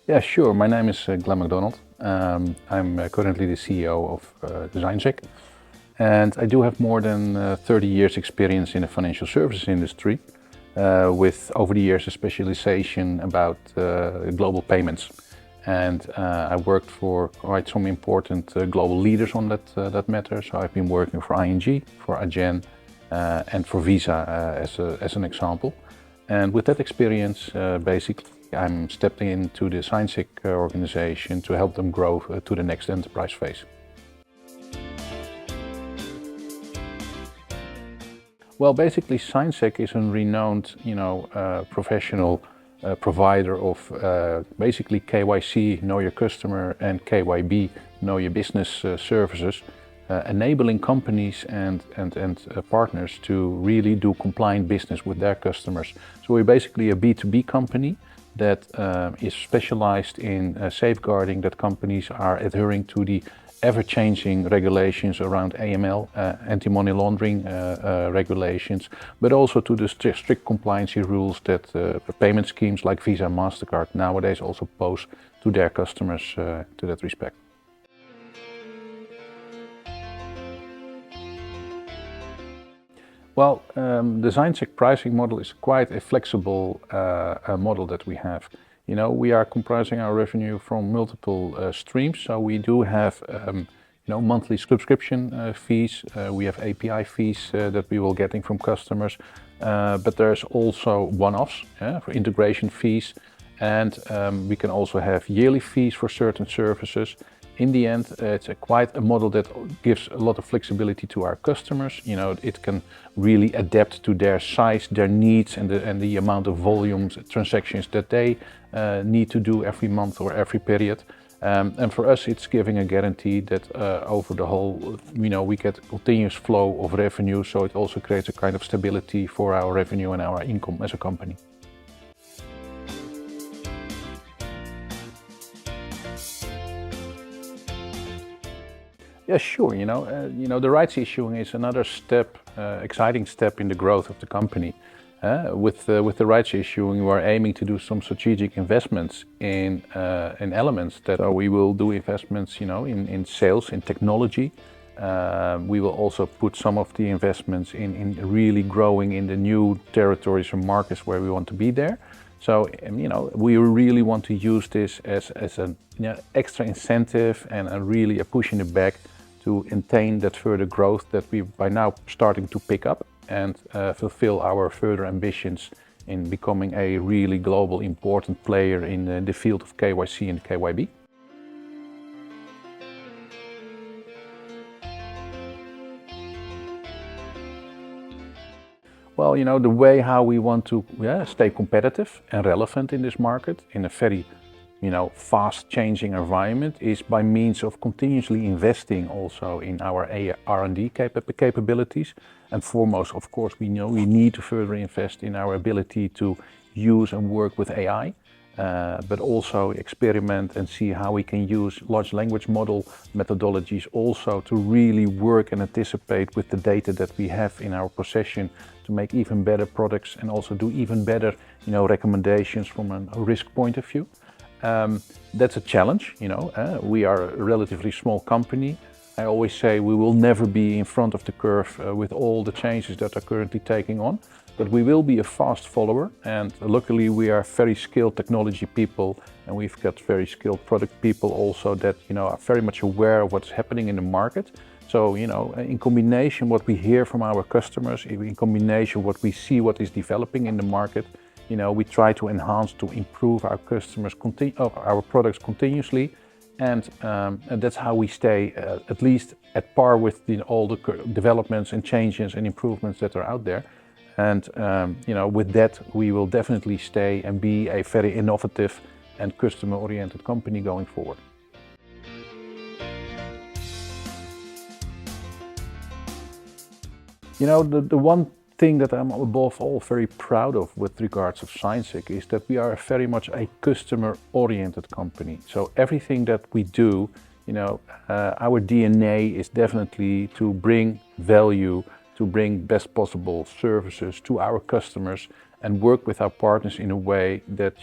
Yeah, sure. My name is Glenn MacDonald. I'm currently the CEO of ZignSec, and I do have more than 30 years experience in the financial services industry, with over the years a specialization about global payments. And I worked for quite some important global leaders on that matter. So I've been working for ING, for Adyen, and for Visa as an example. And with that experience, basically, I'm stepping into the Scic organization to help them grow to the next enterprise phase. Well, basically, Scic is a renowned, professional provider of basically KYC, Know Your Customer, and KYB, Know Your Business services, enabling companies and partners to really do compliant business with their customers. So we're basically a B2B company that is specialized in safeguarding that companies are adhering to the ever-changing regulations around AML, anti-money laundering regulations, but also to the strict compliance rules that payment schemes like Visa and MasterCard nowadays also pose to their customers to that respect. Well, the Scic pricing model is quite a flexible model that we have. We are comprising our revenue from multiple streams. So we do have, monthly subscription fees. We have API fees that we will getting from customers. But there's also one-offs for integration fees. And we can also have yearly fees for certain services. In the end, it's quite a model that gives a lot of flexibility to our customers. It can really adapt to their size, their needs, and the amount of volumes, transactions that they need to do every month or every period. And for us, it's giving a guarantee that over the whole, we get continuous flow of revenue. So it also creates a kind of stability for our revenue and our income as a company. Yeah, sure. The rights issuing is another step, exciting step in the growth of the company. With the rights issuing, we are aiming to do some strategic investments in elements that we will do investments, in sales, in technology. We will also put some of the investments in really growing in the new territories and markets where we want to be there. So, we really want to use this as an extra incentive and really a push in the back to attain that further growth that we by now starting to pick up and fulfill our further ambitions in becoming a really global important player in the field of KYC and KYB. Well, the way how we want to stay competitive and relevant in this market in a very fast changing environment is by means of continuously investing also in our R&D capabilities. And foremost, of course, we know we need to further invest in our ability to use and work with AI, but also experiment and see how we can use large language model methodologies also to really work and anticipate with the data that we have in our possession to make even better products and also do even better, recommendations from a risk point of view. That's a challenge, we are a relatively small company. I always say we will never be in front of the curve with all the changes that are currently taking on, but we will be a fast follower. And luckily we are very skilled technology people and we've got very skilled product people also that, are very much aware of what's happening in the market. So, in combination what we hear from our customers, in combination what we see what is developing in the market, we try to enhance, to improve our our products continuously, and that's how we stay at least at par with all the developments and changes and improvements that are out there. And with that, we will definitely stay and be a very innovative and customer-oriented company going forward. The one thing that I'm above all very proud of with regards of Scic is that we are very much a customer-oriented company. So everything that we do, our DNA is definitely to bring value, to bring best possible services to our customers and work with our partners in a way that,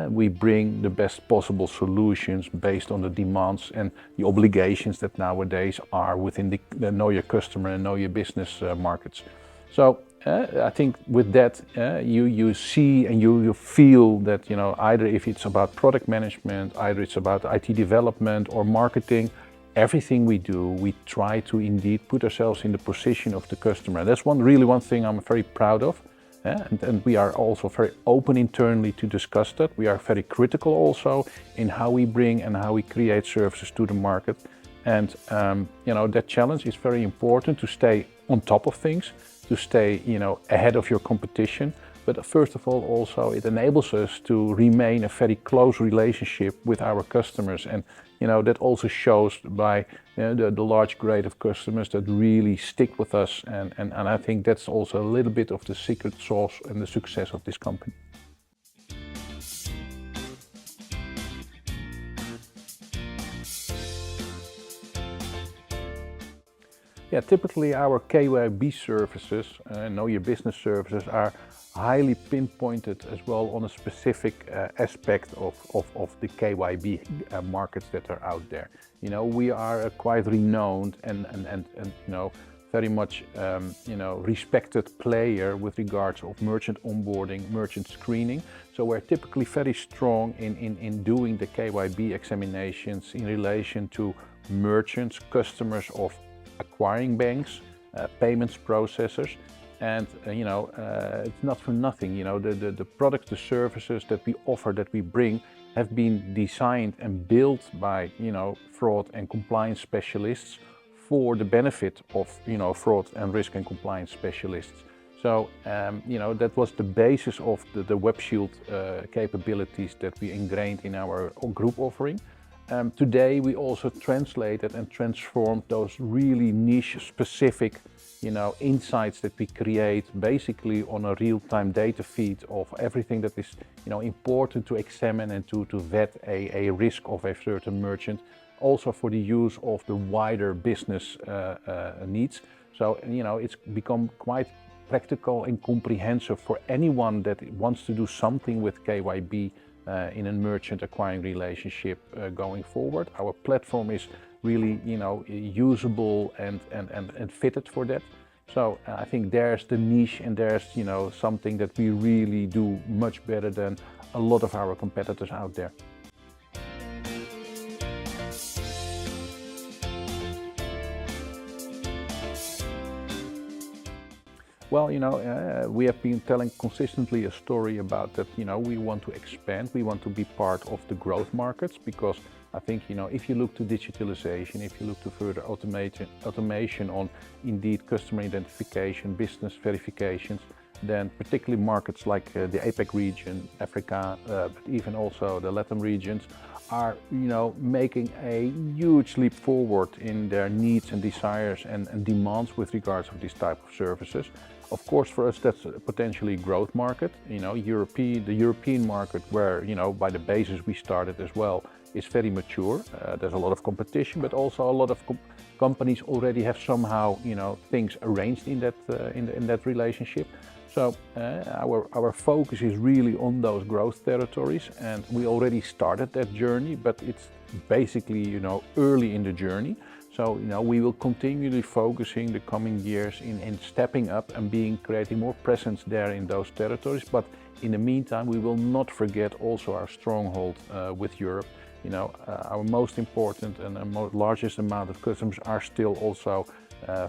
We bring the best possible solutions based on the demands and the obligations that nowadays are within the know your customer and know your business markets. So I think with that, you see and you feel that, you know, either if it's about product management, either it's about IT development or marketing, everything we do, we try to indeed put ourselves in the position of the customer. That's one thing I'm very proud of. And we are also very open internally to discuss that. We are very critical also in how we bring and how we create services to the market. And you know, that challenge is very important to stay on top of things, to stay, you know, ahead of your competition. But first of all, also it enables us to remain a very close relationship with our customers. And you know, that also shows by the large grade of customers that really stick with us. And I think that's also a little bit of the secret sauce and the success of this company. Yeah, typically our KYB services, know your business services, are highly pinpointed as well on a specific aspect of the KYB markets that are out there. You know, we are a quite renowned and you know, very much you know, respected player with regards of merchant onboarding, merchant screening. So we're typically very strong in doing the KYB examinations in relation to merchants, customers of acquiring banks, payments processors. And you know, it's not for nothing, you know, the products, the services that we offer, that we bring, have been designed and built by, you know, fraud and compliance specialists for the benefit of, you know, fraud and risk and compliance specialists. So, you know, that was the basis of the Web Shield capabilities that we ingrained in our group offering. Today we also translated and transformed those really niche specific, you know, insights that we create basically on a real-time data feed of everything that is, you know, important to examine and to vet a risk of a certain merchant, also for the use of the wider business needs. So, you know, it's become quite practical and comprehensive for anyone that wants to do something with KYB in a merchant acquiring relationship going forward. Our platform is really, you know, usable and fitted for that. So I think there's the niche, and there's, you know, something that we really do much better than a lot of our competitors out there. Well, you know, we have been telling consistently a story about that, you know, we want to expand, we want to be part of the growth markets, because I think, you know, if you look to digitalization, if you look to further automation on indeed customer identification, business verifications, then particularly markets like the APAC region, Africa, but even also the Latin regions are, you know, making a huge leap forward in their needs and desires and demands with regards of this type of services. Of course, for us, that's a potentially growth market. You know, the European market, where, you know, by the basis we started as well, is very mature. There's a lot of competition, but also a lot of companies already have somehow, you know, things arranged in that in that relationship. So our focus is really on those growth territories, and we already started that journey, but it's basically, you know, early in the journey. So, you know, we will continually focusing the coming years in stepping up and creating more presence there in those territories. But in the meantime, we will not forget also our stronghold with Europe. You know, our most important and largest amount of customers are still also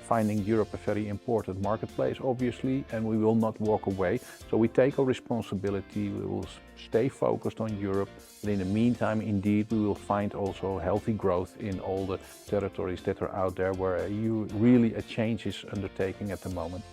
finding Europe a very important marketplace, obviously, and we will not walk away. So we take our responsibility, we will stay focused on Europe, but in the meantime, indeed, we will find also healthy growth in all the territories that are out there where really a change is undertaking at the moment.